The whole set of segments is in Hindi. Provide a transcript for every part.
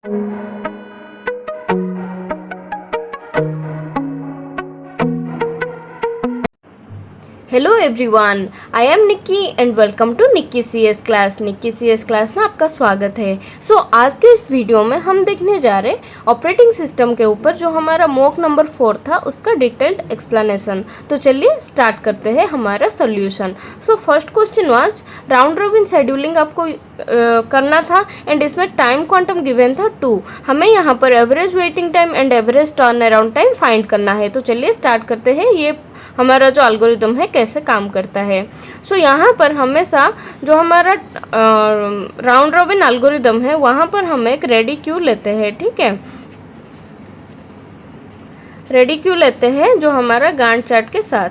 Hello everyone, I am Nikki and welcome to Nikki CS class. Nikki CS class में आपका स्वागत है। आज के इस वीडियो में हम देखने जा रहे ऑपरेटिंग सिस्टम के ऊपर जो हमारा मॉक नंबर 4 था उसका डिटेल्ड एक्सप्लेनेशन। तो चलिए स्टार्ट करते हैं हमारा solution. First question was round robin scheduling आपको करना था एंड इसमें टाइम क्वांटम गिवन था 2। हमें यहाँ पर average waiting time and average turn around time find करना है। तो चलिए स्टार्ट करते हैं ये हमारा जो एल्गोरिदम है कैसे काम करता है। यहाँ पर हमेशा जो हमारा राउंड रॉबिन एल्गोरिदम है वहाँ पर हम एक रेडी क्यू लेते हैं। ठीक है, रेडी क्यू लेते हैं जो हमारा गांट चार्ट के साथ।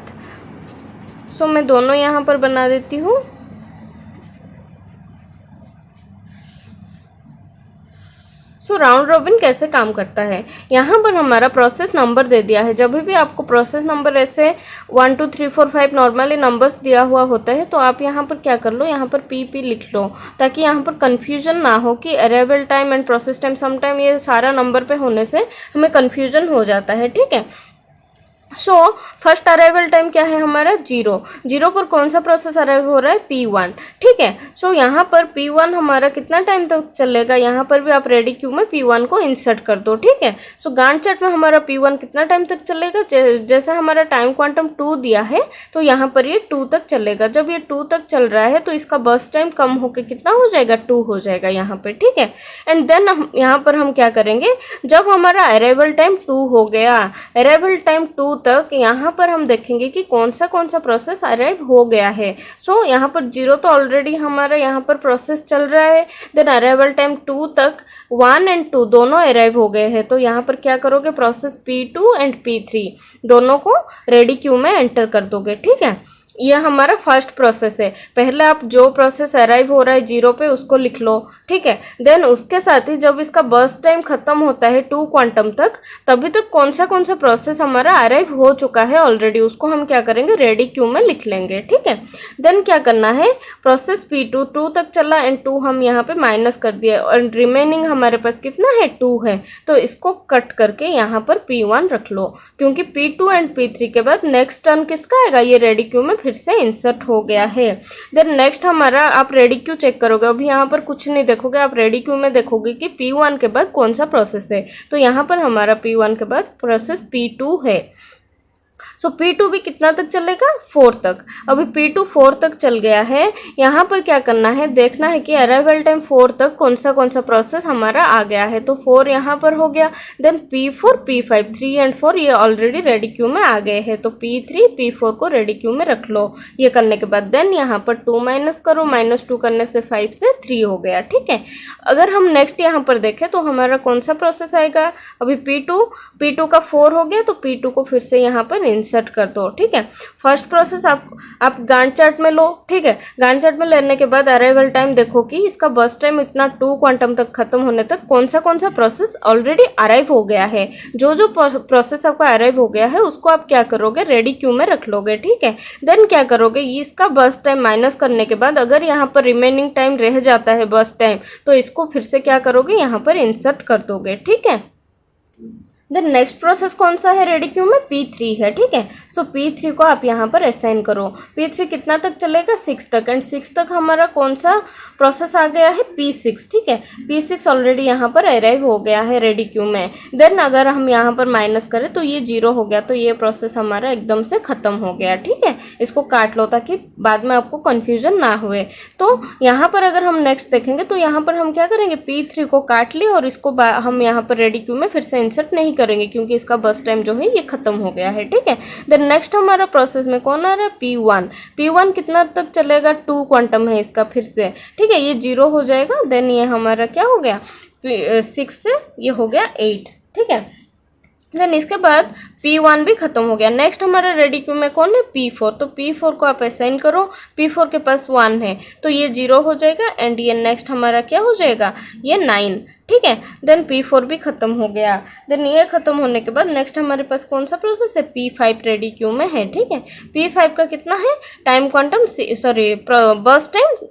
मैं दोनों यहाँ पर बना देती हूँ। राउंड रॉबिन कैसे काम करता है, यहाँ पर हमारा प्रोसेस नंबर दे दिया है। जब भी आपको प्रोसेस नंबर ऐसे 1 2 3 4 5 नॉर्मली नंबर्स दिया हुआ होता है तो आप यहाँ पर क्या कर लो, यहाँ पर पी लिख लो ताकि यहाँ पर कन्फ्यूजन ना हो कि arrival time and process time. Some time ये सारा नंबर पे होने से हमें कन्फ्यूजन हो जाता है। ठीक है, फर्स्ट अराइवल टाइम क्या है हमारा 0 पर कौन सा प्रोसेस अराइव हो रहा है P1। ठीक है, यहाँ पर P1 हमारा कितना टाइम तक चलेगा, यहाँ पर भी आप रेडी क्यू में P1 को इंसर्ट कर दो। ठीक है, गांट चार्ट में हमारा P1 कितना टाइम तक चलेगा, जैसे हमारा टाइम क्वांटम 2 दिया है तो यहाँ पर ये 2 तक चलेगा। जब ये 2 तक चल रहा है तो इसका बर्स्ट टाइम कम होकर कितना हो जाएगा, 2 हो जाएगा यहाँ पे। ठीक है, एंड देन यहाँ पर हम क्या करेंगे, जब हमारा अराइवल टाइम 2 हो गया, अराइवल टाइम 2 तक यहाँ पर हम देखेंगे कि कौन सा प्रोसेस अराइव हो गया है। यहाँ पर 0 तो ऑलरेडी हमारा यहाँ पर प्रोसेस चल रहा है। देन अराइवल टाइम 2 तक 1 एंड 2 दोनों अराइव हो गए हैं। तो यहाँ पर क्या करोगे, प्रोसेस P2 एंड P3 दोनों को रेडी क्यू में एंटर कर दोगे। ठीक है, यह हमारा फर्स्ट प्रोसेस है। पहले आप जो प्रोसेस अराइव हो रहा है 0 पे उसको लिख लो। ठीक है, देन उसके साथ ही जब इसका बर्स्ट टाइम खत्म होता है 2 क्वांटम तक, तभी तक कौन सा प्रोसेस हमारा अराइव हो चुका है ऑलरेडी, उसको हम क्या करेंगे, रेडी क्यू में लिख लेंगे। ठीक है, देन क्या करना है, प्रोसेस P2 2 तक चला एंड 2 हम यहाँ पे माइनस कर दिया और रिमेनिंग हमारे पास कितना है 2 है। तो इसको कट करके यहाँ पर P1 रख लो, क्योंकि P2 एंड P3 के बाद नेक्स्ट टर्न किसका आएगा, ये रेडी क्यू में फिर से इंसर्ट हो गया है। देन नेक्स्ट हमारा आप रेडी क्यू चेक करोगे, अभी यहाँ पर कुछ नहीं देखोगे, आप रेडी क्यू में देखोगे कि P1 के बाद कौन सा प्रोसेस है। तो यहाँ पर हमारा P1 के बाद प्रोसेस P2 है। P2 भी कितना तक चलेगा, 4 तक। अभी P2 4 तक चल गया है। यहाँ पर क्या करना है, देखना है कि अराइवल टाइम 4 तक कौन सा प्रोसेस हमारा आ गया है। तो 4 यहाँ पर हो गया। देन P4 P5 3 एंड 4 ये ऑलरेडी रेडी क्यू में आ गए हैं। तो P3 P4 को रेडी क्यू में रख लो। ये करने के बाद देन यहाँ पर 2 माइनस करो, -2 करने से 5 से 3 हो गया। ठीक है, अगर हम नेक्स्ट यहाँ पर देखें तो हमारा कौन सा प्रोसेस आएगा, अभी P2 का 4 हो गया तो P2 को फिर से यहाँ पर इंसर्ट कर दो। ठीक है, फर्स्ट प्रोसेस आप गांट चार्ट में लो। ठीक है, गांट चार्ट में लेने के बाद अराइवल टाइम देखो कि इसका बर्स्ट टाइम इतना 2 क्वांटम तक खत्म होने तक कौन सा प्रोसेस ऑलरेडी अराइव हो गया है। जो प्रोसेस आपका अराइव हो गया है उसको आप क्या करोगे, रेडी क्यू में रख लोगे। ठीक है, देन क्या करोगे, इसका बर्स्ट टाइम माइनस करने के बाद अगर यहाँ पर रिमेनिंग टाइम रह जाता है बर्स्ट टाइम, तो इसको फिर से क्या करोगे, यहाँ पर इंसर्ट कर दोगे। ठीक है, देन नेक्स्ट प्रोसेस कौन सा है रेडी क्यू में, P3 है। ठीक है, P3 को आप यहाँ पर असाइन करो। P3 कितना तक चलेगा, 6 तक, एंड 6 तक हमारा कौन सा प्रोसेस आ गया है, P6। ठीक है, P6 ऑलरेडी यहाँ पर अराइव हो गया है रेडी क्यू में। देन अगर हम यहाँ पर माइनस करें तो ये 0 हो गया, तो ये प्रोसेस हमारा एकदम से खत्म हो गया। ठीक है, इसको काट लो ताकि बाद में आपको कन्फ्यूजन ना हुए। तो यहाँ पर अगर हम नेक्स्ट देखेंगे तो यहाँ पर हम क्या करेंगे, P3 को काट लिए और इसको हम यहाँ पर रेडी क्यू में फिर से इंसर्ट नहीं करेंगे क्योंकि इसका बस टाइम जो है ये खत्म हो गया है। ठीक है, देन नेक्स्ट हमारा प्रोसेस में कौन आ रहा है, P1 कितना तक चलेगा, 2 क्वांटम है इसका फिर से। ठीक है, ये 0 हो जाएगा। देन ये हमारा क्या हो गया, 6 से ये हो गया 8। ठीक है, देन इसके बाद P1 भी खत्म हो गया। नेक्स्ट हमारा रेडी क्यू में कौन है, P4। तो P4 को आप असाइन करो। P4 के पास 1 है तो ये 0 हो जाएगा एंड ये नेक्स्ट हमारा क्या हो जाएगा, ये 9। ठीक है, देन P4 भी खत्म हो गया। देन ये खत्म होने के बाद नेक्स्ट हमारे पास कौन सा प्रोसेस है, P5 रेडी क्यू में है। ठीक है, P5 का कितना है time quantum, sorry burst time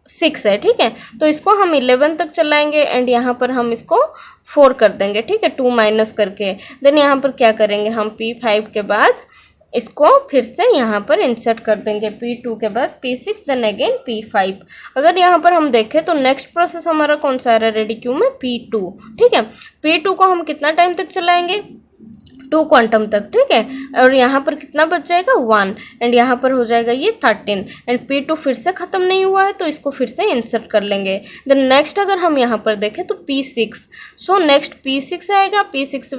6 है, ठीक है। तो इसको हम 11 तक चलाएंगे एंड यहाँ पर हम इसको 4 कर देंगे, ठीक है, 2 माइनस करके। देन यहाँ पर क्या करेंगे हम P5 के बाद इसको फिर से यहाँ पर इंसर्ट कर देंगे, P2 के बाद P6 देन अगेन P5। अगर यहाँ पर हम देखें तो नेक्स्ट प्रोसेस हमारा कौन सा आ रहा है रेडी क्यू में, P2, ठीक है। P2 को हम कितना टाइम तक चलाएंगे, 2 क्वांटम तक, ठीक है। और यहाँ पर कितना बच जाएगा 1 एंड यहाँ पर हो जाएगा ये 13 एंड P2 फिर से ख़त्म नहीं हुआ है तो इसको फिर से इंसर्ट कर लेंगे। देन नेक्स्ट अगर हम यहाँ पर देखें तो P6, सो नेक्स्ट P6 आएगा। P6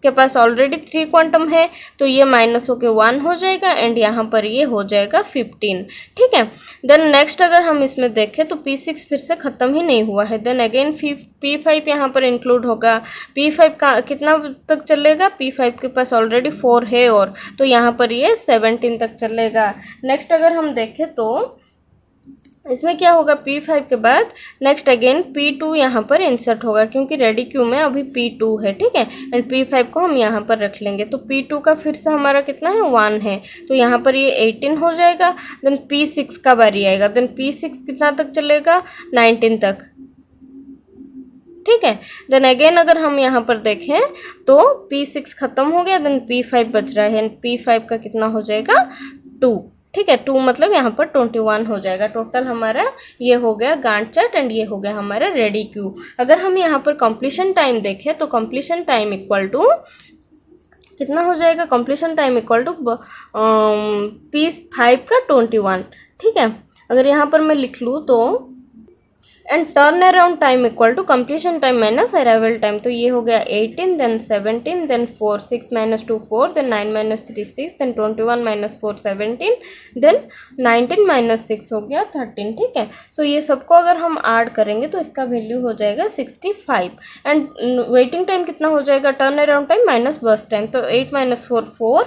के पास ऑलरेडी 3 क्वांटम है तो ये माइनस होके 1 हो जाएगा एंड यहाँ पर ये हो जाएगा 15, ठीक है। देन नेक्स्ट अगर हम इसमें देखें तो P6 फिर से ख़त्म ही नहीं हुआ है, देन अगेन P5 यहाँ पर इंक्लूड होगा। P5 का कितना तक चलेगा, P5 के पास ऑलरेडी 4 है और तो यहाँ पर ये 17 तक चलेगा। नेक्स्ट अगर हम देखें तो इसमें क्या होगा, P5 के बाद नेक्स्ट अगेन P2 यहाँ पर इंसर्ट होगा क्योंकि रेडी क्यू में अभी P2 है, ठीक है। एंड P5 को हम यहाँ पर रख लेंगे तो P2 का फिर से हमारा कितना है 1 है तो यहाँ पर ये 18 हो जाएगा। देन P6 का बारी आएगा, देन P6 कितना तक चलेगा 19 तक, ठीक है। देन अगेन अगर हम यहाँ पर देखें तो P6 खत्म हो गया, देन P5 बच रहा है एंड P5 का कितना हो जाएगा 2, ठीक है। 2 मतलब यहाँ पर 21 हो जाएगा। टोटल हमारा ये हो गया गांट चार्ट एंड ये हो गया हमारा रेडी क्यू। अगर हम यहाँ पर कंप्लीशन टाइम देखें तो कंप्लीशन टाइम इक्वल टू कितना हो जाएगा, completion time equal to P5 का 21, ठीक है। अगर यहाँ पर मैं लिख लूँ तो and turn around time equal to completion time minus arrival time, तो ये हो गया 18 then 17 then 4 6 minus 2 4 then 9 minus 3 6 then 21 minus 4 17 then 19 minus 6 हो गया 13, ठीक है। सो ये सबको अगर हम ऐड करेंगे तो इसका वैल्यू हो जाएगा 65 एंड वेटिंग टाइम कितना हो जाएगा, turn around time minus burst time, तो 8 minus 4 4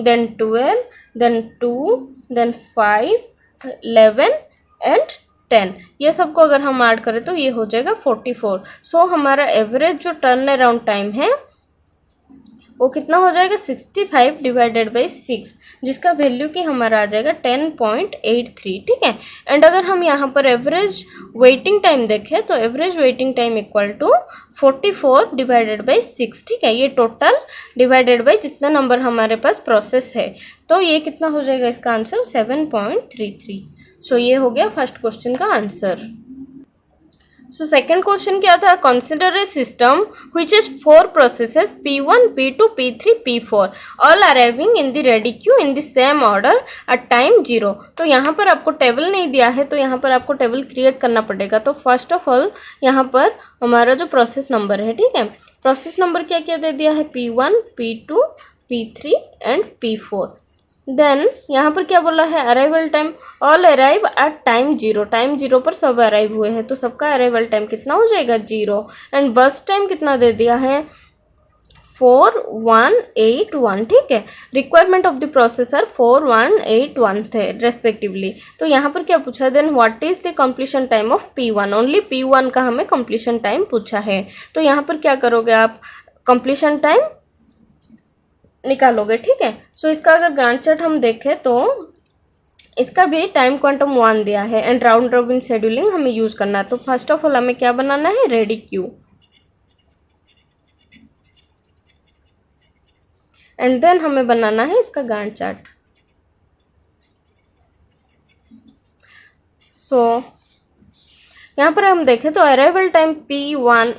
then 12 then 2 then 5 11 and 10, ये सबको अगर हम ऐड करें तो ये हो जाएगा 44। सो हमारा एवरेज जो टर्न अराउंड टाइम है वो कितना हो जाएगा 65 डिवाइडेड बाई 6, जिसका वैल्यू की हमारा आ जाएगा 10.83, ठीक है। एंड अगर हम यहाँ पर एवरेज वेटिंग टाइम देखें तो average waiting time equal to 44 divided by 6, ठीक है। ये टोटल डिवाइडेड बाई जितना नंबर हमारे पास प्रोसेस है तो ये कितना हो जाएगा, इसका आंसर 7.33। सो ये हो गया फर्स्ट क्वेश्चन का आंसर। सो सेकंड क्वेश्चन क्या था, consider a system which is 4 processes P1 P2 P3 P4 all arriving in the ready queue in the same order at time 0। तो यहाँ पर आपको टेबल नहीं दिया है तो यहाँ पर आपको टेबल क्रिएट करना पड़ेगा। तो फर्स्ट ऑफ ऑल यहाँ पर हमारा जो प्रोसेस नंबर है, ठीक है, प्रोसेस नंबर क्या क्या दे दिया है, P1 P2 P3 and P4। Then यहाँ पर क्या बोला है, arrival time all arrive at time 0, time 0 पर सब अराइव हुए हैं तो सबका अराइवल टाइम कितना हो जाएगा 0 एंड बस टाइम कितना दे दिया है 4181, ठीक है। रिक्वायरमेंट ऑफ द प्रोसेसर 4181 थे रेस्पेक्टिवली। तो यहाँ पर क्या पूछा है, then what is the completion time of P1, only P1 का हमें कंप्लीशन टाइम पूछा है। तो यहाँ पर क्या करोगे आप, कंप्लीशन टाइम निकालोगे, ठीक है। सो इसका अगर गांट चार्ट हम देखें तो इसका भी टाइम क्वांटम 1 दिया है एंड राउंड रॉबिन शेड्यूलिंग हमें यूज करना है। तो फर्स्ट ऑफ ऑल हमें क्या बनाना है, रेडी क्यू, एंड देन हमें बनाना है इसका गांट चार्ट। सो यहाँ पर हम देखें तो अराइवल टाइम P1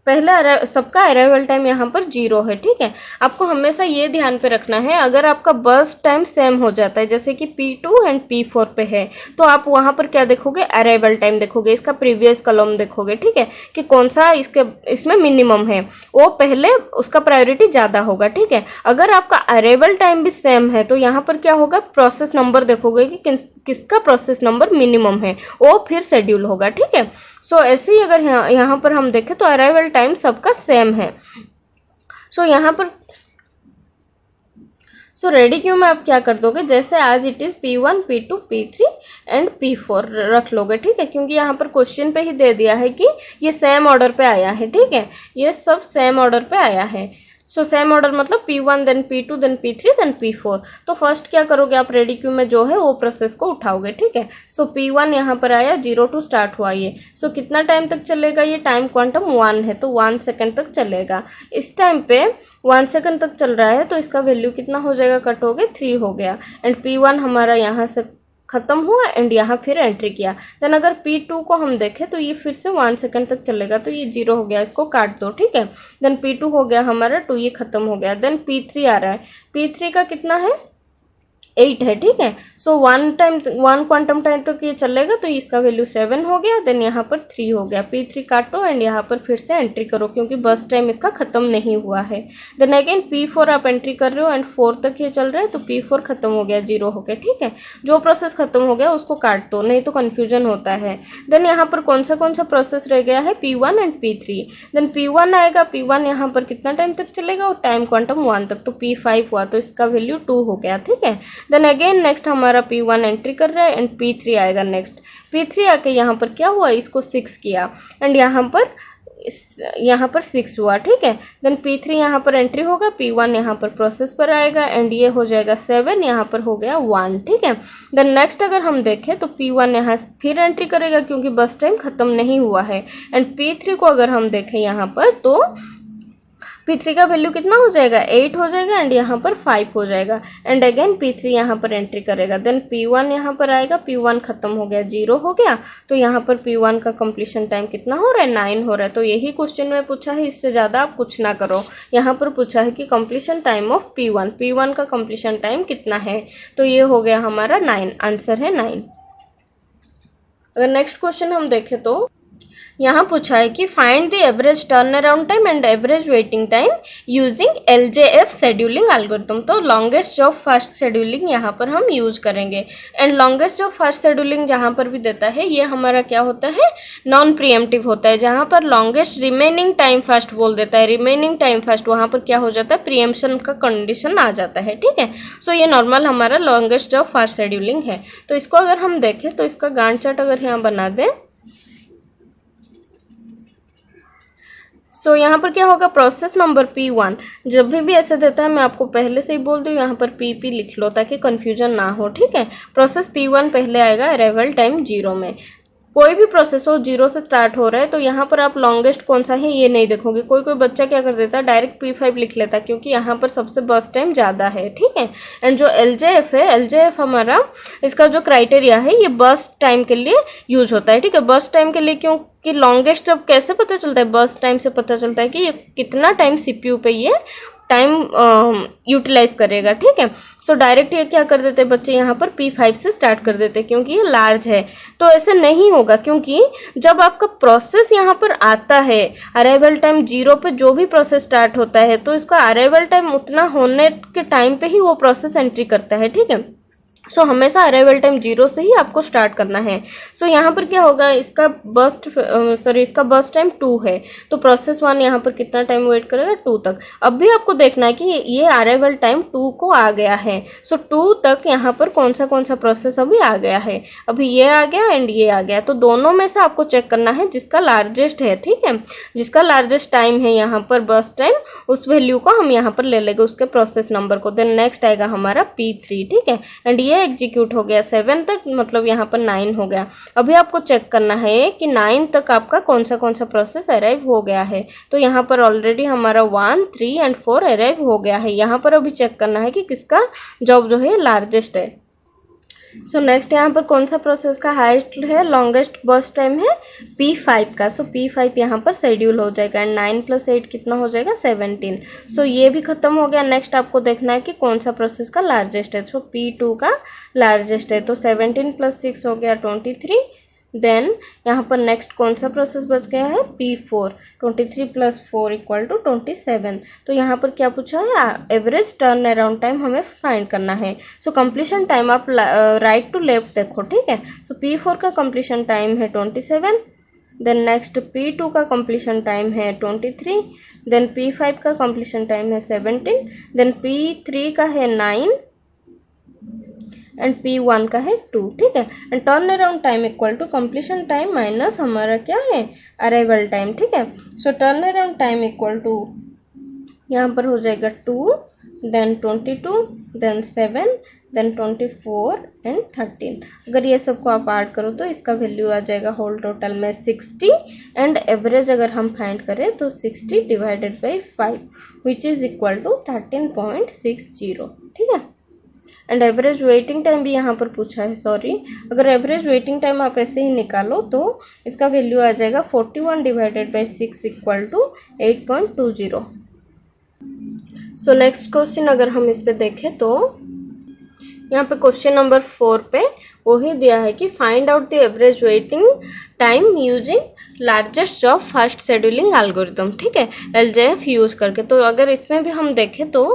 पहला सबका अराइवल टाइम यहाँ पर 0 है, ठीक है। आपको हमेशा ये ध्यान पे रखना है, अगर आपका बर्स्ट टाइम सेम हो जाता है जैसे कि P2 एंड P4 पे है तो आप वहाँ पर क्या देखोगे, अराइवल टाइम देखोगे, इसका प्रीवियस कॉलम देखोगे, ठीक है, कि कौन सा इसमें मिनिमम है वो पहले उसका प्रायोरिटी ज़्यादा होगा, ठीक है। अगर आपका अराइवल टाइम भी सेम है तो यहाँ पर क्या होगा, प्रोसेस नंबर देखोगे कि किसका प्रोसेस नंबर मिनिमम है वो फिर शेड्यूल होगा, ठीक है। सो ऐसे ही अगर यहाँ पर हम देखें तो अराइवल टाइम सबका सेम है। सो यहाँ पर रेडी क्यू में आप क्या कर दोगे, जैसे आज it is P1 P2 P3 and P4 रख लोगे, ठीक है, क्योंकि यहाँ पर क्वेश्चन पे ही दे दिया है कि ये सेम ऑर्डर पे आया है, ठीक है, ये सब सेम ऑर्डर पे आया है। सो सेम ऑर्डर मतलब P1 then P2 then P3 then P4। तो फर्स्ट क्या करोगे आप, रेडी क्यू में जो है वो प्रोसेस को उठाओगे, ठीक है। सो P1 यहाँ पर आया, 0 टू स्टार्ट हुआ ये। सो कितना टाइम तक चलेगा, ये टाइम क्वांटम 1 है तो 1 सेकेंड तक चलेगा। इस टाइम पे 1 सेकेंड तक चल रहा है तो इसका वैल्यू कितना हो जाएगा, कट हो गए 3 हो गया। एंड P1 हमारा यहाँ से खत्म हुआ एंड यहाँ फिर एंट्री किया। देन अगर P2 को हम देखें तो ये फिर से 1 सेकंड तक चलेगा, तो ये 0 हो गया, इसको काट दो, ठीक है। देन P2 हो गया हमारा 2, ये खत्म हो गया। देन P3 आ रहा है, P3 का कितना है, 8 है, ठीक है। सो 1 क्वांटम टाइम तक ये चलेगा तो इसका वैल्यू 7 हो गया। देन यहाँ पर 3 हो गया, P3 काटो एंड यहाँ पर फिर से एंट्री करो क्योंकि बस टाइम इसका खत्म नहीं हुआ है। देन अगेन P4 आप एंट्री कर रहे हो एंड 4 तक ये चल रहा है तो P4 खत्म हो गया, 0 हो गया, ठीक है। जो प्रोसेस खत्म हो गया उसको काट दो, नहीं तो कन्फ्यूजन होता है। देन यहाँ पर कौन सा प्रोसेस रह गया है, P1 and P3। Then P1 आएगा, P1 यहाँ पर कितना टाइम तक चलेगा, और टाइम क्वांटम 1 तक, तो P5 हुआ तो इसका वैल्यू 2 हो गया, ठीक है। देन अगेन नेक्स्ट हमारा P1 एंट्री कर रहा है एंड P3 आएगा नेक्स्ट। P3 आके यहाँ पर क्या हुआ, इसको 6 किया एंड यहाँ पर 6 हुआ, ठीक है। देन P3 यहाँ पर एंट्री होगा, P1 यहाँ पर प्रोसेस पर आएगा एंड ये हो जाएगा 7, यहाँ पर हो गया 1, ठीक है। देन नेक्स्ट अगर हम देखें तो P1 यहाँ फिर एंट्री करेगा क्योंकि बस टाइम खत्म नहीं हुआ है। एंड P3 को अगर हम देखें यहाँ पर तो P3 का वैल्यू कितना हो जाएगा, 8 हो जाएगा एंड यहाँ पर 5 हो जाएगा। एंड अगेन P3 यहाँ पर एंट्री करेगा। देन P1 यहाँ पर आएगा, P1 खत्म हो गया, 0 हो गया, तो यहाँ पर P1 का कंप्लीशन टाइम कितना हो रहा है, 9 हो रहा है। तो यही क्वेश्चन में पूछा है, इससे ज़्यादा आप कुछ ना करो। यहाँ पर पूछा है कि कंप्लीशन टाइम ऑफ P1 का कंप्लीशन टाइम कितना है, तो ये हो गया हमारा 9, आंसर है 9। अगर नेक्स्ट क्वेश्चन हम देखें तो यहाँ पूछा है कि find the average turn around time and average waiting time using LJF scheduling algorithm. तो लॉन्गेस्ट जॉब फास्ट शेड्यूलिंग यहाँ पर हम यूज करेंगे। And longest job fast scheduling जहाँ पर भी देता है ये हमारा क्या होता है, नॉन प्रीएम्प्टिव होता है। जहाँ पर लॉन्गेस्ट रिमेनिंग टाइम फास्ट बोल देता है, रिमेनिंग टाइम फास्ट, वहाँ पर क्या हो जाता है, प्रीएम्पशन का कंडीशन आ जाता है, ठीक है। सो ये नॉर्मल हमारा लॉन्गेस्ट जॉब फास्ट शेड्यूलिंग है। तो इसको अगर हम देखें तो इसका गांठ चार्ट अगर यहाँ बना दें, सो यहाँ पर क्या होगा, प्रोसेस नंबर P1 जब भी ऐसे देता है, मैं आपको पहले से ही बोल दूँ यहाँ पर PP लिख लो ताकि कन्फ्यूजन ना हो, ठीक है। प्रोसेस P1 पहले आएगा अराइवल टाइम 0 में। कोई भी प्रोसेस हो 0 से स्टार्ट हो रहा है तो यहाँ पर आप लॉन्गेस्ट कौन सा है ये नहीं देखोगे। कोई बच्चा क्या कर देता है, डायरेक्ट P5 लिख लेता है क्योंकि यहाँ पर सबसे बर्स्ट टाइम ज़्यादा है, ठीक है। एंड जो LJF है, LJF हमारा इसका जो क्राइटेरिया है ये बर्स्ट टाइम के लिए यूज होता है, ठीक है। बर्स्ट टाइम के लिए क्यों कि लॉन्गेस्ट जब कैसे पता चलता है, बर्स्ट टाइम से पता चलता है कि ये कितना टाइम CPU पे ये टाइम यूटिलाइज करेगा, ठीक है। सो डायरेक्ट ये क्या कर देते हैं बच्चे, यहाँ पर P5 से स्टार्ट कर देते हैं क्योंकि ये लार्ज है। तो ऐसे नहीं होगा क्योंकि जब आपका प्रोसेस यहाँ पर आता है अराइवल टाइम 0 पे, जो भी प्रोसेस स्टार्ट होता है तो इसका अराइवल टाइम उतना होने के टाइम पे ही वो प्रोसेस एंट्री करता है, ठीक है। सो हमेशा अराइवल टाइम 0 से ही आपको स्टार्ट करना है। सो यहाँ पर क्या होगा, इसका बर्स्ट टाइम 2 है तो प्रोसेस 1 यहाँ पर कितना टाइम वेट करेगा, 2 तक। अब भी आपको देखना है कि ये अराइवल टाइम 2 को आ गया है। सो 2 तक यहाँ पर कौन सा प्रोसेस अभी आ गया है, अभी ये आ गया एंड ये आ गया, तो दोनों में से आपको चेक करना है जिसका लार्जेस्ट है, ठीक है। जिसका लार्जेस्ट टाइम है यहाँ पर बर्स्ट टाइम, उस वैल्यू को हम यहाँ पर ले लेंगे, उसके प्रोसेस नंबर को। देन नेक्स्ट आएगा हमारा P3, ठीक है। एंड ये एग्जीक्यूट हो गया 7 तक, मतलब यहाँ पर 9 हो गया। अभी आपको चेक करना है कि 9 तक आपका कौन सा प्रोसेस अराइव हो गया है। तो यहाँ पर ऑलरेडी हमारा 1, 3 एंड 4 अराइव हो गया है। यहाँ पर अभी चेक करना है कि किसका जॉब जो है लार्जेस्ट है। सो नेक्स्ट यहाँ पर कौन सा प्रोसेस का हाईएस्ट है, लॉन्गेस्ट बर्स्ट टाइम है P5 का। सो P5 यहाँ पर शेड्यूल हो जाएगा एंड 9 + 8 कितना हो जाएगा, 17। सो ये भी खत्म हो गया। नेक्स्ट आपको देखना है कि कौन सा प्रोसेस का लार्जेस्ट है। सो P2 का लार्जेस्ट है, तो 17 + 6 हो गया 23। देन यहाँ पर नेक्स्ट कौन सा प्रोसेस बच गया है, P4, 23 + 4 = 27। तो यहाँ पर क्या पूछा है, एवरेज टर्न अराउंड टाइम हमें फाइंड करना है। सो कंप्लीशन टाइम आप राइट टू लेफ्ट देखो, ठीक है। सो P4 का कंप्लीशन टाइम है 27। देन नेक्स्ट P2 का कंप्लीशन टाइम है 23। देन P5 का कंप्लीशन टाइम है 17। देन P3 का है 9 एंड P1 का है 2, ठीक है। And turn around time = completion time minus हमारा क्या है, अराइवल टाइम, ठीक है। सो टर्न अराउंड टाइम = यहाँ पर हो जाएगा 2, देन 22, देन 7, देन 24 एंड 13। अगर ये सबको आप ऐड करो तो इसका वैल्यू आ जाएगा होल टोटल में 60 एंड एवरेज अगर हम फाइंड करें तो 60 divided by 5 which is equal to 13.60। ठीक है। एंड एवरेज वेटिंग टाइम भी यहाँ पर पूछा है, सॉरी, अगर एवरेज वेटिंग टाइम आप ऐसे ही निकालो तो इसका वैल्यू आ जाएगा 41 divided by 6 equal to 8.20। So next question अगर हम इस पे देखें तो यहाँ पे क्वेश्चन नंबर 4 पे वही दिया है कि find out the average waiting time using largest job fast scheduling algorithm. ठीक है, LJF यूज़ करके। तो अगर इसमें भी हम देखें तो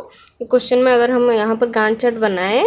क्वेश्चन में अगर हम यहाँ पर गांठ चार्ट बनाए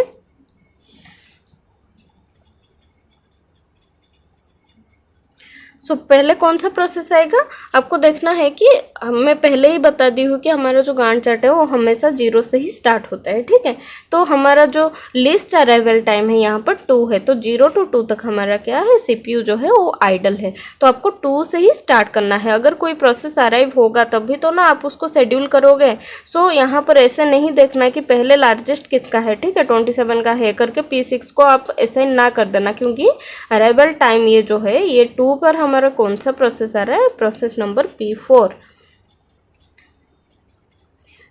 पहले कौन सा प्रोसेस आएगा आपको देखना है कि मैं पहले ही बता दी हूँ कि हमारा जो गांठ चार्ट है वो हमेशा 0 से ही स्टार्ट होता है। ठीक है, तो हमारा जो लीस्ट अराइवल टाइम है यहाँ पर 2 है, तो 0 to 2 तक हमारा क्या है, CPU जो है वो आइडल है। तो आपको 2 से ही स्टार्ट करना है। अगर कोई प्रोसेस अराइव होगा तभी तो ना आप उसको शेड्यूल करोगे। सो यहाँ पर ऐसे नहीं देखना कि पहले लार्जेस्ट किसका है, ठीक है, 27 का है करके P6 को आप असाइन ना कर देना, क्योंकि अराइवल टाइम ये जो है ये 2 पर हमारा कौन सा प्रोसेस आ रहा है, प्रोसेस नंबर P4।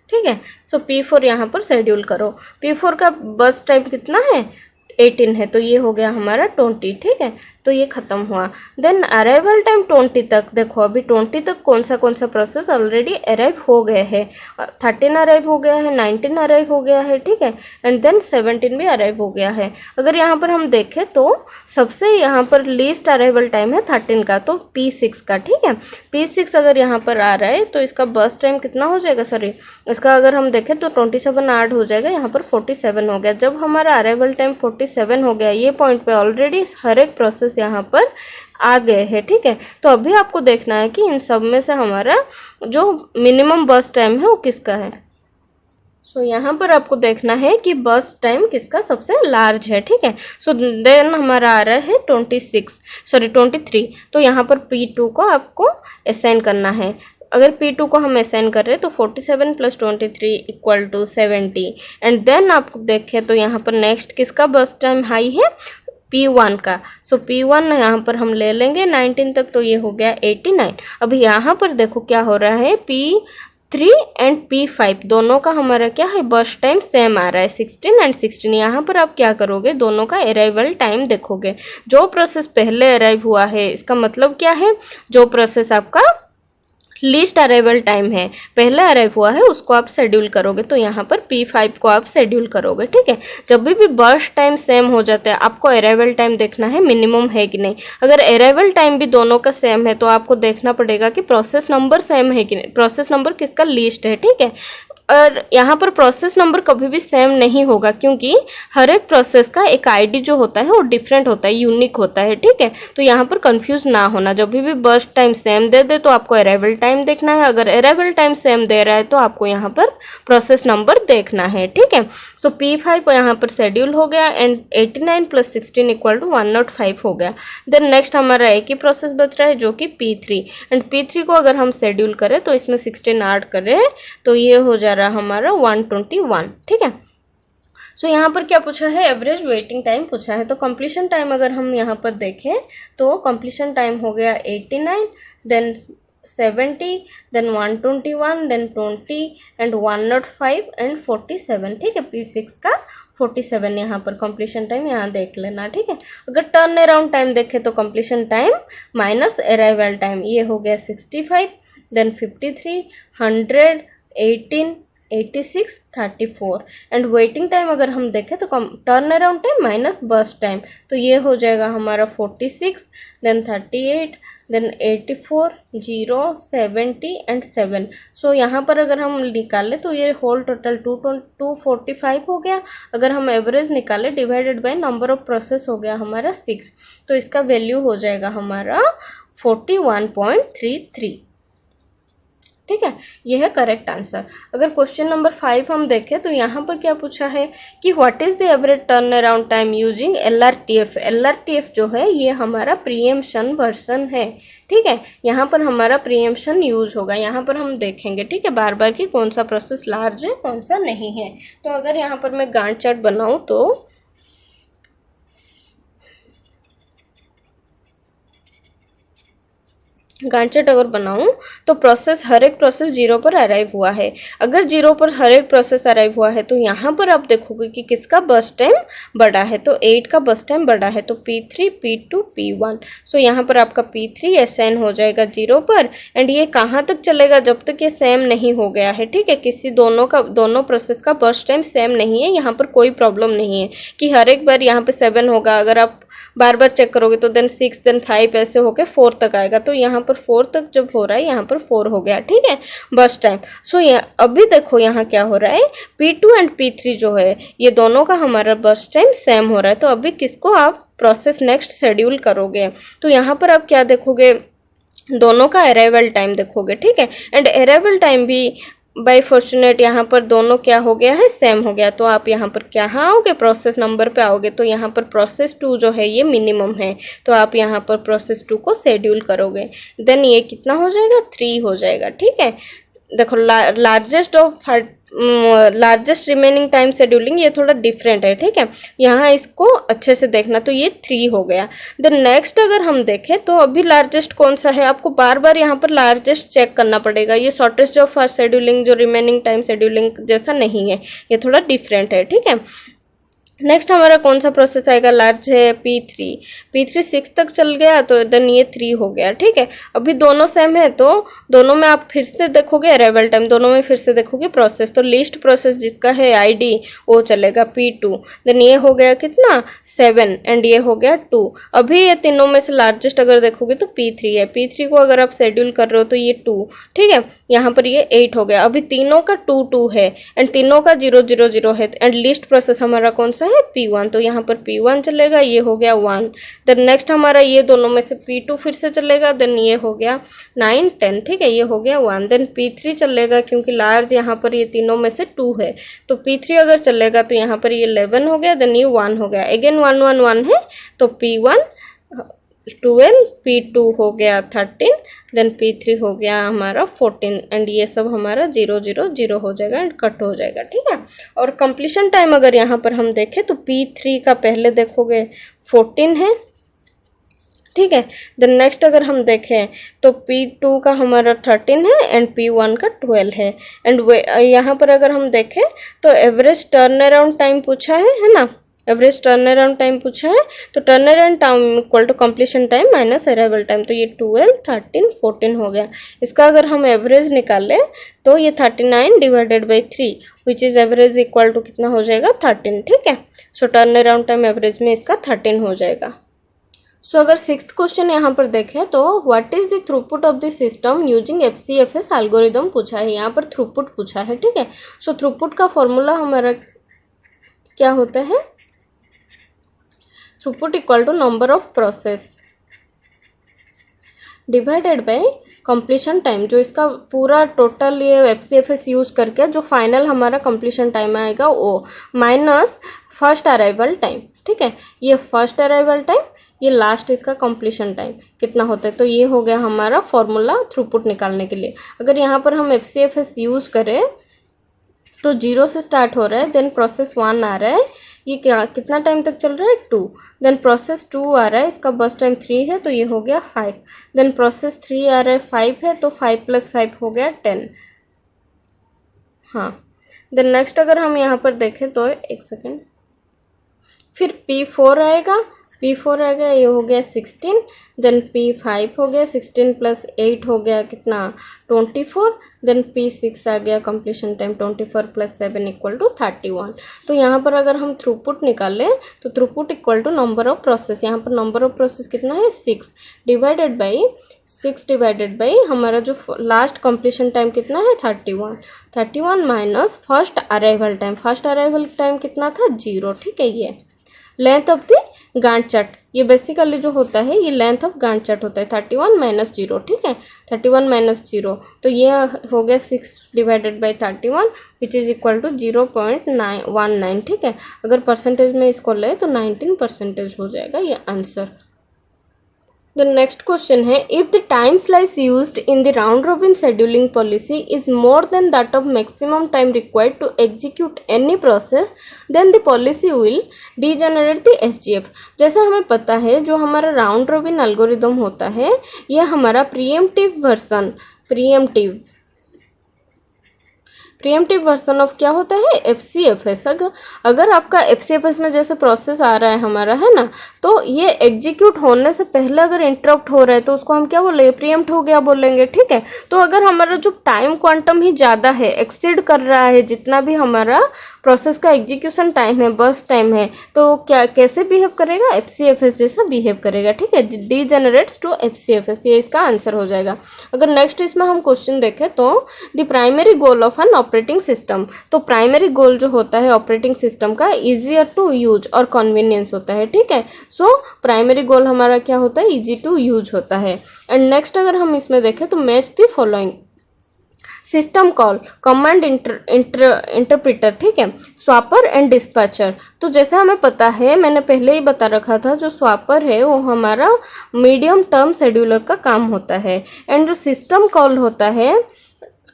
ठीक है, सो P4 यहाँ पर शेड्यूल करो। P4 का बस टाइम कितना है, 18 है, तो ये हो गया हमारा 20। ठीक है, तो ये खत्म हुआ। देन अराइवल टाइम 20 तक, देखो अभी 20 तक कौन सा प्रोसेस ऑलरेडी अराइव हो गए हैं। 13 अराइव हो गया है, 19 अराइव हो गया है। ठीक है, एंड देन 17 भी अराइव हो गया है। अगर यहाँ पर हम देखें तो सबसे यहाँ पर लीस्ट अराइवल टाइम है 13 का, तो P6 का। ठीक है, P6 अगर यहाँ पर आ रहा है तो इसका बस टाइम कितना हो जाएगा, सॉरी इसका अगर हम देखें तो 27 ऐड हो जाएगा, यहाँ पर 47 हो गया। जब हमारा अराइवल टाइम 47 हो गया, ये पॉइंट पे ऑलरेडी हर एक प्रोसेस यहाँ पर आ गए हैं। ठीक है, तो अभी आपको देखना है कि इन सब में से हमारा जो मिनिमम बस टाइम है वो किसका है। सो यहाँ पर आपको देखना है कि बस टाइम किसका सबसे लार्ज है। ठीक है, सो देन हमारा आ रहा है 23, तो यहाँ पर P2 को आपको असाइन करना है। अगर P2 को हम असाइन कर रहे हैं तो 47 + 23 इक्वल टू 70। एंड देन आपको देखें तो यहाँ पर नेक्स्ट किसका बस टाइम हाई है, P1 का। सो P1 यहाँ पर हम ले लेंगे 19 तक, तो ये हो गया 89। अभी यहाँ पर देखो क्या हो रहा है, P3 एंड P5 दोनों का हमारा क्या है, बस टाइम सेम आ रहा है 16 एंड 16। यहाँ पर आप क्या करोगे, दोनों का अराइवल टाइम देखोगे। जो प्रोसेस पहले अराइव हुआ है, इसका मतलब क्या है, जो प्रोसेस आपका लीस्ट अराइवल टाइम है, पहले अराइव हुआ है, उसको आप शेड्यूल करोगे। तो यहाँ पर P5 को आप शेड्यूल करोगे। ठीक है, जब भी बर्स्ट टाइम सेम हो जाता है आपको अराइवल टाइम देखना है मिनिमम है कि नहीं। अगर अराइवल टाइम भी दोनों का सेम है तो आपको देखना पड़ेगा कि प्रोसेस नंबर सेम है कि नहीं, प्रोसेस नंबर किसका लीस्ट है। ठीक है, और यहाँ पर प्रोसेस नंबर कभी भी सेम नहीं होगा, क्योंकि हर एक प्रोसेस का एक आईडी जो होता है वो डिफरेंट होता है, यूनिक होता है। ठीक है, तो यहाँ पर कंफ्यूज ना होना, जब भी बर्स्ट टाइम सेम दे तो आपको अराइवल टाइम देखना है। अगर अराइवल टाइम सेम दे रहा है तो आपको यहाँ पर प्रोसेस नंबर देखना है। ठीक है, सो P5 यहाँ पर शेड्यूल हो गया एंड 89 + 16 इक्वल टू 105 हो गया। देन नेक्स्ट हमारा एक ही प्रोसेस बच रहा है जो कि P3, एंड P3 को अगर हम शेड्यूल करें तो इसमें 16 ऐड करें तो ये हो जा हमारा 121। ठीक है, सो यहाँ पर क्या पूछा है, एवरेज वेटिंग टाइम पूछा है। तो कंप्लीशन टाइम अगर हम यहाँ पर देखें तो कंप्लीशन टाइम हो गया 89, then 70, then 121, then 20 and 105 and 47। ठीक है, P6 का 47 यहाँ पर कंप्लीशन टाइम यहाँ देख लेना। ठीक है, अगर टर्न अराउंड टाइम देखें तो completion time minus arrival time, ये हो गया 65, देन 53, 100, 18, 86, 34 एंड वेटिंग टाइम अगर हम देखें तो टर्न अराउंड टाइम माइनस बस टाइम, तो ये हो जाएगा हमारा 46, देन 38, देन 84, 0, 70 एंड 7। सो यहाँ पर अगर हम निकालें तो ये होल टोटल 245 हो गया। अगर हम एवरेज निकालें divided by number of process हो गया हमारा 6, तो इसका वैल्यू हो जाएगा हमारा 41.33। ठीक है, ये है करेक्ट आंसर। अगर क्वेश्चन नंबर 5 हम देखें तो यहाँ पर क्या पूछा है कि what is the average turn around time using LRTF। LRTF जो है ये हमारा प्रीएम्पशन वर्जन है, ठीक है। यहाँ पर हमारा प्रीएम्पशन यूज होगा, यहाँ पर हम देखेंगे, ठीक है, बार बार कि कौन सा प्रोसेस लार्ज है कौन सा नहीं है। तो अगर यहाँ पर मैं गांठ चार्ट बनाऊँ तो गांठ चार्ट अगर बनाऊं तो प्रोसेस हर एक प्रोसेस 0 पर अराइव हुआ है। अगर 0 पर हर एक प्रोसेस अराइव हुआ है तो यहाँ पर आप देखोगे कि किसका बर्स्ट टाइम बड़ा है, तो 8 का बर्स्ट टाइम बड़ा है, तो P3 P2 P1। सो यहाँ पर आपका P3 असाइन हो जाएगा 0 पर। एंड ये कहाँ तक चलेगा, जब तक ये सेम नहीं हो गया है, ठीक है। किसी दोनों प्रोसेस का बर्स्ट टाइम सेम नहीं है, यहाँ पर कोई प्रॉब्लम नहीं है कि हर एक बार यहाँ पे 7 होगा। अगर आप बार बार चेक करोगे तो देन 6 देन 5 ऐसे होके 4 तक आएगा। तो यहाँ पर 4 तक जब हो रहा है यहाँ पर 4 हो गया, ठीक है, बर्स्ट टाइम। सो अभी देखो यहाँ क्या हो रहा है, P2 एंड P3 जो है ये दोनों का हमारा बर्स्ट टाइम सेम हो रहा है। तो अभी किसको आप प्रोसेस नेक्स्ट शेड्यूल करोगे, तो यहाँ पर आप क्या देखोगे, दोनों का अराइवल टाइम देखोगे, ठीक है। एंड अराइवल टाइम भी बाय फॉर्चुनेट यहाँ पर दोनों क्या हो गया है, सेम हो गया। तो आप यहाँ पर क्या आओगे, प्रोसेस नंबर पे आओगे। तो यहाँ पर प्रोसेस 2 जो है ये मिनिमम है, तो आप यहाँ पर प्रोसेस 2 को शेड्यूल करोगे। देन ये कितना हो जाएगा, 3 हो जाएगा, ठीक है। देखो लार्जेस्ट रिमेनिंग टाइम शेड्यूलिंग ये थोड़ा डिफरेंट है, ठीक है, यहाँ इसको अच्छे से देखना। तो ये 3 हो गया। देन नेक्स्ट अगर हम देखें तो अभी लार्जेस्ट कौन सा है, आपको बार बार यहाँ पर लार्जेस्ट चेक करना पड़ेगा। ये शॉर्टेस्ट ऑफ फास्ट शेड्यूलिंग जो रिमेनिंग टाइम शेड्यूलिंग जैसा नहीं है, ये थोड़ा डिफरेंट है, ठीक है। नेक्स्ट हमारा कौन सा प्रोसेस आएगा, लार्ज है P3 6 तक चल गया, तो देन ये 3 हो गया, ठीक है। अभी दोनों सेम है तो दोनों में आप फिर से देखोगे अराइवल टाइम, दोनों में फिर से देखोगे प्रोसेस। तो लीस्ट प्रोसेस जिसका है ID वो चलेगा P2। देन ये हो गया कितना 7 एंड ये हो गया 2। अभी ये तीनों में से लार्जेस्ट अगर देखोगे तो P3 है। P3 को अगर आप शेड्यूल कर रहे हो तो ये 2, ठीक है, यहाँ पर ये 8 हो गया। अभी तीनों का 2 है एंड तीनों का 0 0 0 है। एंड लीस्ट प्रोसेस हमारा कौन सा है, P1। तो यहाँ पर P1 चलेगा, ये हो गया 1। देन नेक्स्ट हमारा ये दोनों में से P2 फिर से चलेगा, देन ये हो गया 9 10, ठीक है, ये हो गया 1। देन P3 चलेगा क्योंकि लार्ज यहाँ पर ये तीनों में से 2 है, तो P3 अगर चलेगा तो यहाँ पर ये 11 हो गया, देन ये 1 हो गया। अगेन 1 1 1 है, तो P1 12, P2 हो गया 13, देन P3 हो गया हमारा 14 एंड ये सब हमारा 0 0 0 हो जाएगा एंड कट हो जाएगा, ठीक है। और कंप्लीशन टाइम अगर यहाँ पर हम देखें तो P3 का पहले देखोगे 14 है, ठीक है। देन नेक्स्ट अगर हम देखें तो P2 का हमारा 13 है एंड P1 का 12 है। एंड यहाँ पर अगर हम देखें तो एवरेज टर्न अराउंड टाइम पूछा है ना, एवरेज टर्न अराउंड टाइम पूछा है। तो turn around time equal to completion time minus arrival time, तो ये 12 13 14 हो गया। इसका अगर हम एवरेज निकालें तो ये 39 divided by 3 which is average equal to कितना हो जाएगा 13, ठीक है। So turn around time average में इसका 13 हो जाएगा। सो अगर 6th क्वेश्चन यहाँ पर देखें तो what is the throughput of the system using FCFS algorithm पूछा है, यहाँ पर थ्रूपुट पूछा है, ठीक है। सो थ्रूपुट का फॉर्मूला हमारा क्या होता है, throughput equal to number of process divided by completion time. जो इसका पूरा टोटल ये FCFS यूज करके जो फाइनल हमारा कंप्लीशन टाइम आएगा वो माइनस फर्स्ट अराइवल टाइम, ठीक है। ये फर्स्ट अराइवल टाइम, ये लास्ट इसका कंप्लीशन टाइम कितना होता है। तो ये हो गया हमारा फॉर्मूला थ्रूपुट निकालने के लिए। अगर यहाँ पर हम FCFS यूज करें तो 0 से स्टार्ट हो रहा है, देन प्रोसेस 1 आ रहा है, ये क्या कितना टाइम तक चल रहा है 2। देन प्रोसेस 2 आ रहा है, इसका बर्स्ट टाइम 3 है, तो ये हो गया 5। देन प्रोसेस 3 आ रहा है 5 है, तो 5 + 5 हो गया 10। हाँ, देन नेक्स्ट अगर हम यहाँ पर देखें तो एक सेकेंड, फिर P4 आएगा, P4 आ गया, ये हो गया 16। देन P5 हो गया, 16 + 8 हो गया कितना 24। देन P6 आ गया, कंप्लीशन टाइम 24 + 7 = 31। तो यहाँ पर अगर हम थ्रूपुट निकालें तो throughput equal to number of process, यहाँ पर नंबर ऑफ प्रोसेस कितना है 6 डिवाइडेड बाई हमारा जो लास्ट कंप्लीशन टाइम कितना है 31 माइनस फर्स्ट अराइवल टाइम कितना था 0, ठीक है। ये लेंथ ऑफ द गांठ चार्ट ये बेसिकली जो होता है ये लेंथ ऑफ गांठ चार्ट होता है 31 माइनस 0, ठीक है, 31 माइनस 0, तो ये हो गया 6 divided by 31 which is equal to 0.919, ठीक है। अगर परसेंटेज में इसको ले तो 19% हो जाएगा ये आंसर। The next question है, if the time slice used in the round robin scheduling policy is more than that of maximum time required to execute any process, then the policy will degenerate the SGF। जैसा हमें पता है जो हमारा राउंड रोबिन एल्गोरिदम होता है यह हमारा प्रीएम्प्टिव वर्जन ऑफ क्या होता है, FCFS। अगर आपका FCFS में जैसे प्रोसेस आ रहा है हमारा, है ना, तो ये एग्जीक्यूट होने से पहले अगर इंटरप्ट हो रहा है तो उसको हम क्या बोलेंगे, प्रीएम्प्ट हो गया बोलेंगे, ठीक है। तो अगर हमारा जो टाइम क्वांटम ही ज़्यादा है, एक्सीड कर रहा है जितना भी हमारा प्रोसेस का एग्जीक्यूशन टाइम है, बर्स्ट टाइम है, तो क्या कैसे बिहेव करेगा, FCFS जैसा बिहेव करेगा, ठीक है, डीजेनरेट्स टू FCFS, ये इसका आंसर हो जाएगा। अगर नेक्स्ट इसमें हम क्वेश्चन देखें तो the primary goal of an operating system, तो प्राइमरी गोल जो होता है ऑपरेटिंग सिस्टम का ईजियर टू यूज और कन्वीनियंस होता है, ठीक है। सो प्राइमरी गोल हमारा क्या होता है, ईजी टू यूज होता है। एंड नेक्स्ट अगर हम इसमें देखें तो match the following system call, command interpreter, ठीक है, स्वापर एंड डिस्पैचर। तो जैसे हमें पता है, मैंने पहले ही बता रखा था, जो स्वापर है वो हमारा मीडियम टर्म शेड्यूलर का काम होता है, एंड जो सिस्टम कॉल होता है,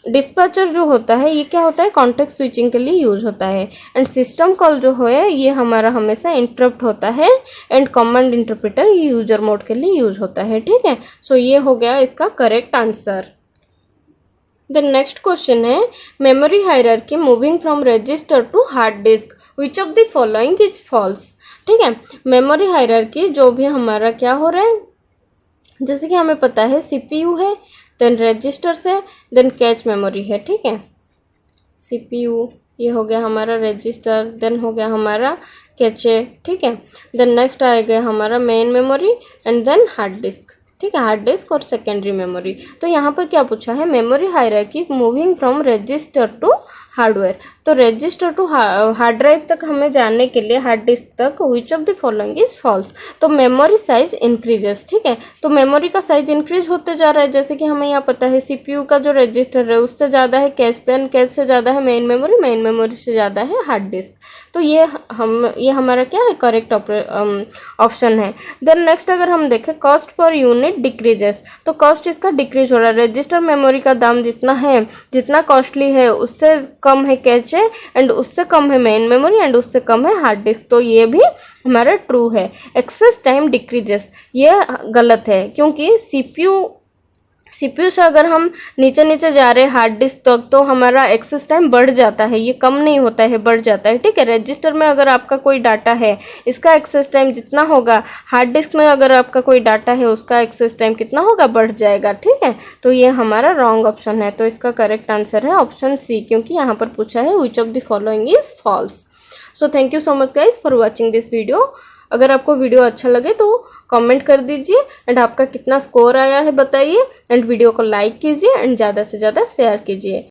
डिस्पैचर जो होता है, ये क्या होता है, कॉन्टेक्स्ट स्विचिंग के लिए यूज होता है। एंड सिस्टम कॉल जो है ये हमारा हमेशा इंटरप्ट होता है, एंड कमांड इंटरप्रेटर ये यूजर मोड के लिए यूज होता है, ठीक है। सो ये हो गया इसका correct answer. The next question है, memory hierarchy moving from register to hard disk, which of the following is false, ठीक है। मेमोरी हायरार्की जो भी हमारा क्या हो रहा है, जैसे कि हमें पता है CPU है, देन रजिस्टर्स है, देन कैच मेमोरी है, ठीक है। CPU ये हो गया हमारा रजिस्टर, देन हो गया हमारा कैचे, ठीक है। देन नेक्स्ट आएगा हमारा main memory and then hard disk, ठीक है, हार्ड डिस्क और सेकेंडरी मेमोरी। तो यहाँ पर क्या पूछा है, memory hierarchy moving from register to hardware, तो रजिस्टर टू हार्ड ड्राइव तक हमें जाने के लिए, हार्ड डिस्क तक, which of the following is false, तो मेमोरी साइज इंक्रीजेस, ठीक है। तो मेमोरी का साइज इंक्रीज होते जा रहा है, जैसे कि हमें यहाँ पता है CPU का जो रजिस्टर है उससे ज़्यादा है कैश, देन कैश से ज़्यादा है मेन मेमोरी से ज़्यादा है हार्ड डिस्क। तो ये हमारा क्या है, करेक्ट ऑप्शन है। देन नेक्स्ट अगर हम देखें, कॉस्ट पर यूनिट डिक्रीजेस, तो कॉस्ट इसका डिक्रीज हो रहा है, रजिस्टर मेमोरी का दाम जितना है, जितना कॉस्टली है उससे कम है कैचे, एंड उससे कम है मेन मेमोरी, एंड उससे कम है हार्ड डिस्क, तो ये भी हमारा ट्रू है। एक्सेस टाइम डिक्रीजेस, ये गलत है, क्योंकि CPU से अगर हम नीचे नीचे जा रहे हैं हार्ड डिस्क तक तो हमारा एक्सेस टाइम बढ़ जाता है, ये कम नहीं होता है, बढ़ जाता है, ठीक है। रजिस्टर में अगर आपका कोई डाटा है इसका एक्सेस टाइम जितना होगा, हार्ड डिस्क में अगर आपका कोई डाटा है उसका एक्सेस टाइम कितना होगा, बढ़ जाएगा, ठीक है। तो ये हमारा रॉन्ग ऑप्शन है, तो इसका करेक्ट आंसर है ऑप्शन सी, क्योंकि यहाँ पर पूछा है which of the following is false. So thank you so much guys for watching this video. अगर आपको वीडियो अच्छा लगे तो कमेंट कर दीजिए, एंड आपका कितना स्कोर आया है बताइए, एंड वीडियो को लाइक कीजिए, एंड ज़्यादा से ज़्यादा शेयर कीजिए।